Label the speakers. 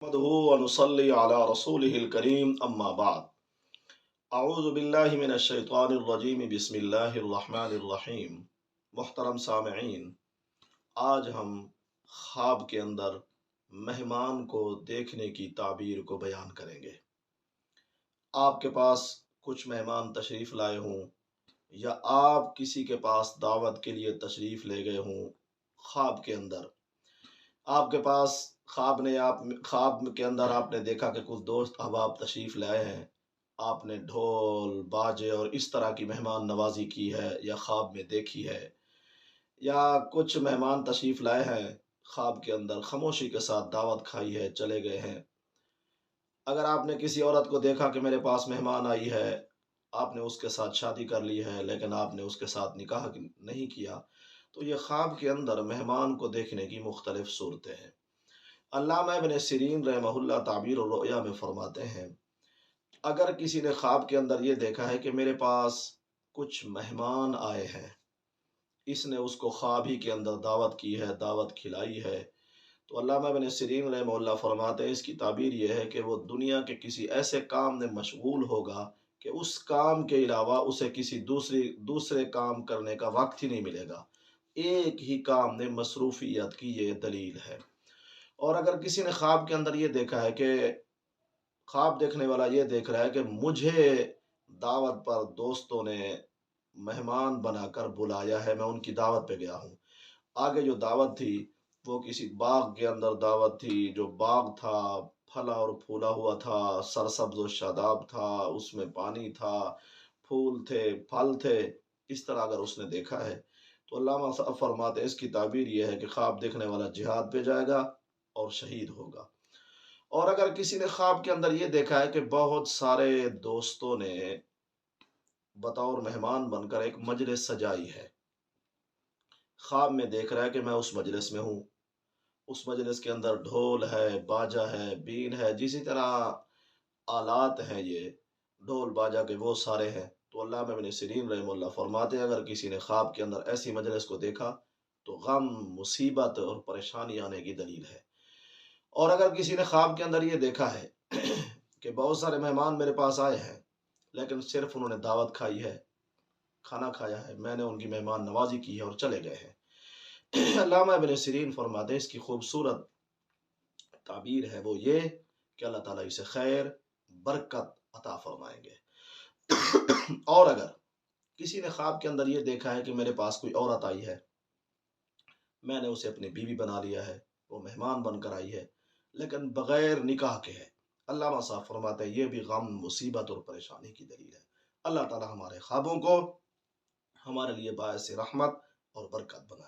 Speaker 1: نحمده ونصلي على رسوله الكريم اما بعد اعوذ باللہ من الشیطان الرجیم بسم اللہ الرحمن الرحیم۔ محترم سامعین، آج ہم خواب کے اندر مہمان کو دیکھنے کی تعبیر کو بیان کریں گے۔ آپ کے پاس کچھ مہمان تشریف لائے ہوں یا آپ کسی کے پاس دعوت کے لیے تشریف لے گئے ہوں، خواب کے اندر آپ کے پاس خواب کے اندر آپ نے دیکھا کہ کچھ دوست احباب تشریف لائے ہیں، آپ نے ڈھول باجے اور اس طرح کی مہمان نوازی کی ہے یا خواب میں دیکھی ہے، یا کچھ مہمان تشریف لائے ہیں، خواب کے اندر خاموشی کے ساتھ دعوت کھائی ہے، چلے گئے ہیں۔ اگر آپ نے کسی عورت کو دیکھا کہ میرے پاس مہمان آئی ہے، آپ نے اس کے ساتھ شادی کر لی ہے لیکن آپ نے اس کے ساتھ نکاح نہیں کیا، تو یہ خواب کے اندر مہمان کو دیکھنے کی مختلف صورتیں ہیں۔ علامہ ابن سیرین رحمہ اللہ تعبیر الرؤیا میں فرماتے ہیں، اگر کسی نے خواب کے اندر یہ دیکھا ہے کہ میرے پاس کچھ مہمان آئے ہیں، اس نے اس کو خواب ہی کے اندر دعوت کی ہے، دعوت کھلائی ہے، تو علامہ ابن سیرین رحمہ اللہ فرماتے ہیں اس کی تعبیر یہ ہے کہ وہ دنیا کے کسی ایسے کام میں مشغول ہوگا کہ اس کام کے علاوہ اسے کسی دوسرے کام کرنے کا وقت ہی نہیں ملے گا۔ ایک ہی کام میں مصروفیت کی یہ دلیل ہے۔ اور اگر کسی نے خواب کے اندر یہ دیکھا ہے کہ خواب دیکھنے والا یہ دیکھ رہا ہے کہ مجھے دعوت پر دوستوں نے مہمان بنا کر بلایا ہے، میں ان کی دعوت پہ گیا ہوں، آگے جو دعوت تھی وہ کسی باغ کے اندر دعوت تھی، جو باغ تھا پھلا اور پھولا ہوا تھا، سرسبز و شاداب تھا، اس میں پانی تھا، پھول تھے، پھل تھے، اس طرح اگر اس نے دیکھا ہے تو علامہ صاحب فرماتے ہیں اس کی تعبیر یہ ہے کہ خواب دیکھنے والا جہاد پہ جائے گا اور شہید ہوگا۔ اور اگر کسی نے خواب کے اندر یہ دیکھا ہے کہ بہت سارے دوستوں نے بطور مہمان بن کر ایک مجلس سجائی ہے، خواب میں دیکھ رہا ہے کہ میں اس مجلس میں ہوں، اس مجلس کے اندر ڈھول ہے، باجا ہے، بین ہے، جسی طرح آلات ہیں یہ ڈھول باجا کے وہ سارے ہیں، تو علامہ ابن سیرین رحمہ اللہ فرماتے ہیں اگر کسی نے خواب کے اندر ایسی مجلس کو دیکھا تو غم، مصیبت اور پریشانی آنے کی دلیل ہے۔ اور اگر کسی نے خواب کے اندر یہ دیکھا ہے کہ بہت سارے مہمان میرے پاس آئے ہیں لیکن صرف انہوں نے دعوت کھائی ہے، کھانا کھایا ہے، میں نے ان کی مہمان نوازی کی ہے اور چلے گئے ہیں، علامہ ابن سیرین فرماتے ہیں اس کی خوبصورت تعبیر ہے وہ یہ کہ اللہ تعالیٰ اسے خیر برکت عطا فرمائیں گے۔ اور اگر کسی نے خواب کے اندر یہ دیکھا ہے کہ میرے پاس کوئی عورت آئی ہے، میں نے اسے اپنی بیوی بنا لیا ہے، وہ مہمان بن کر آئی ہے لیکن بغیر نکاح کے ہے، علامہ صاحب فرماتے ہیں یہ بھی غم، مصیبت اور پریشانی کی دلیل ہے۔ اللہ تعالیٰ ہمارے خوابوں کو ہمارے لیے باعث رحمت اور برکت بنائے۔